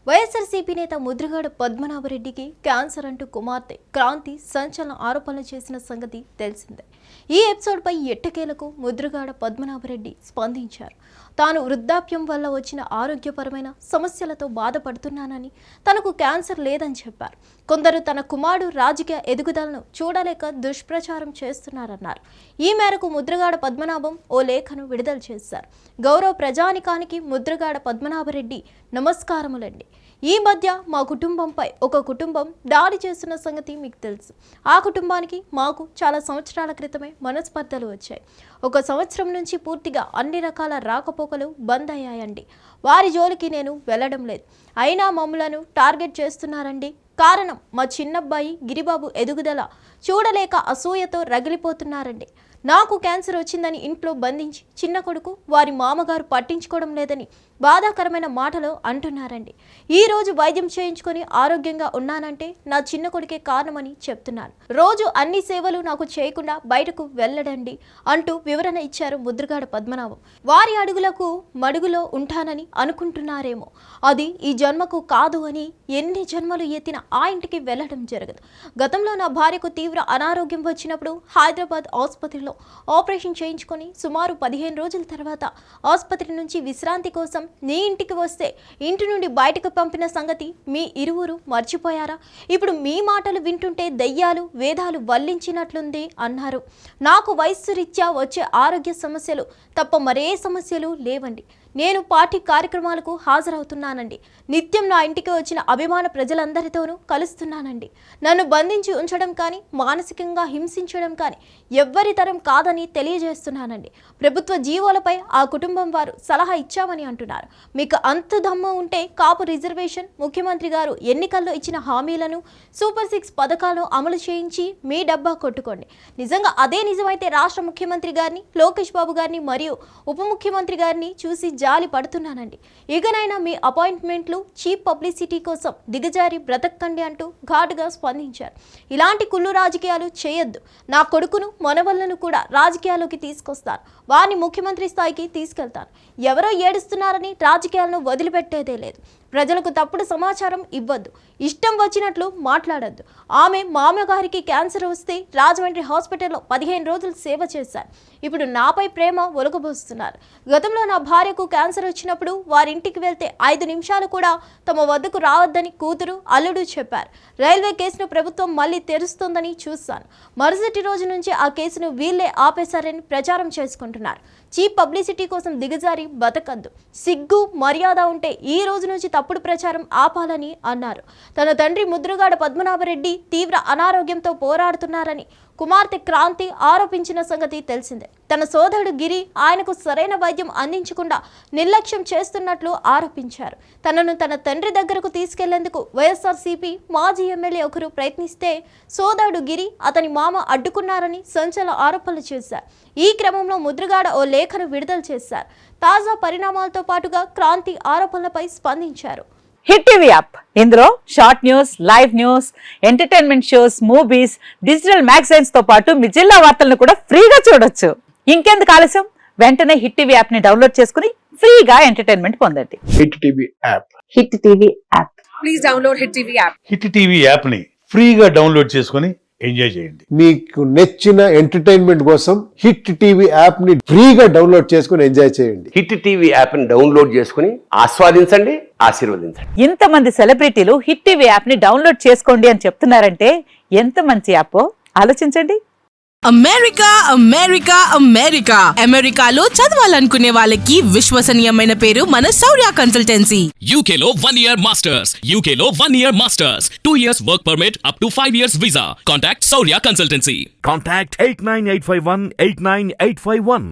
వైఎస్ఆర్సీపీ నేత ముద్రగడ పద్మనాభరెడ్డికి క్యాన్సర్ అంటూ కుమార్తె క్రాంతి సంచలన ఆరోపణలు చేసిన సంగతి తెలిసిందే. ఈ ఎపిసోడ్పై ఎట్టకేలకు ముద్రగడ పద్మనాభరెడ్డి స్పందించారు. తాను వృద్ధాప్యం వల్ల వచ్చిన ఆరోగ్యపరమైన సమస్యలతో బాధపడుతున్నానని, తనకు క్యాన్సర్ లేదని చెప్పారు. కొందరు తన కుమారుడు రాజకీయ ఎదుగుదలను చూడలేక దుష్ప్రచారం చేస్తున్నారన్నారు. ఈ మేరకు ముద్రగడ పద్మనాభం ఓ లేఖను విడుదల చేశారు. గౌరవ ప్రజానికానికి ముద్రగడ పద్మనాభరెడ్డి నమస్కారములండి. ఈ మధ్య మా కుటుంబంపై ఒక కుటుంబం దాడి చేస్తున్న సంగతి మీకు తెలుసు. ఆ కుటుంబానికి మాకు చాలా సంవత్సరాల క్రితమే మనస్పర్ధలు వచ్చాయి. 1 సంవత్సరం నుంచి పూర్తిగా అన్ని రకాల రాకపోకలు బంద్ అయ్యాయండి. వారి జోలికి నేను వెళ్ళడం లేదు. అయినా మమ్మలను టార్గెట్ చేస్తున్నారండి. కారణం మా చిన్నబ్బాయి గిరిబాబు ఎదుగుదల చూడలేక అసూయతో రగిలిపోతున్నారండి. నాకు క్యాన్సర్ వచ్చిందని ఇంట్లో బంధించి చిన్న కొడుకు వారి మామగారు పట్టించుకోవడం లేదని బాధాకరమైన మాటలు అంటున్నారండి. ఈ రోజు వైద్యం చేయించుకొని ఆరోగ్యంగా ఉన్నానంటే నా చిన్న కొడుకే కారణమని చెప్తున్నాను. రోజు అన్ని సేవలు నాకు చేయకుండా బయటకు వెళ్ళడండి అంటూ వివరణ ఇచ్చారు ముద్రగడ పద్మనాభం. వారి అడుగులకు మడుగులో ఉంటానని అనుకుంటున్నారేమో. అది ఈ జన్మకు కాదు అని ఎన్ని జన్మలు ఎత్తిన ఆ ఇంటికి వెళ్ళడం జరగదు. గతంలో నా భార్యకు తీవ్ర అనారోగ్యం వచ్చినప్పుడు హైదరాబాద్ ఆసుపత్రిలో ఆపరేషన్ చేయించుకొని సుమారు 15 రోజుల తర్వాత ఆసుపత్రి నుంచి విశ్రాంతి కోసం నీ ఇంటికి వస్తే ఇంటి నుండి బయటకు పంపిన సంగతి మీ ఇరువురు మర్చిపోయారా? ఇప్పుడు మీ మాటలు వింటుంటే దయ్యాలు వేదాలు వల్లించినట్లుంది అన్నారు. నాకు వయస్సు రీత్యా వచ్చే ఆరోగ్య సమస్యలు తప్ప మరే సమస్యలు లేవండి. నేను పార్టీ కార్యక్రమాలకు హాజరవుతున్నానండి. నిత్యం నా ఇంటికి వచ్చిన అభిమాన ప్రజలందరితోనూ కలుస్తున్నానండి. నన్ను బంధించి ఉంచడం కానీ మానసికంగా హింసించడం కానీ ఎవ్వరి తరం కాదని తెలియజేస్తున్నానండి. ప్రభుత్వ జీవోలపై ఆ కుటుంబం వారు సలహా ఇచ్చామని అంటున్నారు. మీకు అంత దమ్ము ఉంటే కాపు రిజర్వేషన్, ముఖ్యమంత్రి గారు ఎన్నికల్లో ఇచ్చిన హామీలను, సూపర్ 6 పథకాలను అమలు చేయించి మీ డబ్బా కొట్టుకోండి. నిజంగా అదే నిజమైతే రాష్ట్ర ముఖ్యమంత్రి గారిని, లోకేష్ బాబు గారిని మరియు ఉప ముఖ్యమంత్రి గారిని చూసి జాలి పడుతున్నానండి. ఇకనైనా మీ అపాయింట్మెంట్లు చీప్ పబ్లిసిటీ కోసం దిగజారి బ్రతకండి అంటూ ఘాటుగా స్పందించారు. ఇలాంటి కుళ్ళు రాజకీయాలు చేయొద్దు. నా కొడుకును, మనవళ్లను కూడా రాజకీయాల్లోకి తీసుకొస్తాను. వారిని ముఖ్యమంత్రి స్థాయికి తీసుకెళ్తాను. ఎవరో ఏడుస్తున్నారని రాజకీయాలను వదిలిపెట్టేదే లేదు. ప్రజలకు తప్పుడు సమాచారం ఇవ్వద్దు. ఇష్టం వచ్చినట్లు మాట్లాడద్దు. ఆమె మామగారికి క్యాన్సర్ వస్తే రాజమండ్రి హాస్పిటల్లో 15 రోజులు సేవ చేశారు. ఇప్పుడు నాపై ప్రేమ ఒలకబోస్తున్నారు. గతంలో నా భార్యకు క్యాన్సర్ వచ్చినప్పుడు వారింటికి వెళ్తే 5 నిమిషాలు కూడా తమ వద్దకు రావద్దని కూతురు, అల్లుడు చెప్పారు. రైల్వే కేసును ప్రభుత్వం మళ్ళీ తెరుస్తుందని చూశాను. మరుసటి రోజు నుంచి ఆ కేసును వీళ్లే ఆపేశారని ప్రచారం చేసుకుంటున్నారు. చీప్ పబ్లిసిటీ కోసం దిగజారి బతకద్దు. సిగ్గు, మర్యాద ఉంటే ఈ రోజు నుంచి తప్పుడు ప్రచారం ఆపాలని అన్నారు. తన తండ్రి ముద్రగడ పద్మనాభరెడ్డి తీవ్ర అనారోగ్యంతో పోరాడుతున్నారని కుమార్తె క్రాంతి ఆరోపించిన సంగతి తెలిసిందే. తన సోదరుడు గిరి ఆయనకు సరైన వైద్యం అందించకుండా నిర్లక్ష్యం చేస్తున్నట్లు ఆరోపించారు. తనను తన తండ్రి దగ్గరకు తీసుకెళ్లేందుకు వైఎస్ఆర్సీపీ మాజీ ఎమ్మెల్యే ఒకరు ప్రయత్నిస్తే సోదరుడు గిరి, అతని మామ అడ్డుకున్నారని సంచలన ఆరోపణలు చేశారు. ఈ క్రమంలో ముద్రగడ ఓ లేఖను విడుదల చేశారు. తాజా పరిణామాలతో పాటుగా క్రాంతి ఆరోపణలపై స్పందించారు. హిట్ టీవీ యాప్, ఇందులో short news, live news, entertainment shows, movies, digital magazines తో పాటు మీ జిల్లా వార్తలను కూడా ఫ్రీగా చూడొచ్చు. ఇంకెందుకు ఆలస్యం, వెంటనే హిట్ టీవీ యాప్ ని డౌన్లోడ్ చేసుకుని ఫ్రీగా ఎంటర్టైన్మెంట్ పొందండి. Hit TV app. Hit TV app. Please download hit TV app. Hit TV app ని ఫ్రీగా డౌన్లోడ్ చేసుకుని ఎంజాయ్ చేయండి. మీకు నచ్చిన ఎంటర్టైన్మెంట్ కోసం హిట్ టీవీ యాప్ ని ఫ్రీగా డౌన్లోడ్ చేసుకుని ఎంజాయ్ చేయండి. హిట్ టీవీ యాప్ ని డౌన్లోడ్ చేసుకుని ఆస్వాదించండి, ఆశీర్వదించండి. ఇంతమంది సెలబ్రిటీలు హిట్ టీవీ యాప్ ని డౌన్లోడ్ చేసుకోండి అని చెప్తున్నారంటే ఎంత మంచి యాప్ ఆలోచించండి. అమెరికా అమెరికా అమెరికా అమెరికాలో చదవాలనుకునే వాళ్ళకి విశ్వసనీయమైన పేరు మన శౌర్య కన్సల్టెన్సీ. UK లో 1 year masters. UK లో 1 year masters. 2 years work permit up to 5 years visa. Contact Saurya Consultancy. Contact 89851 89851.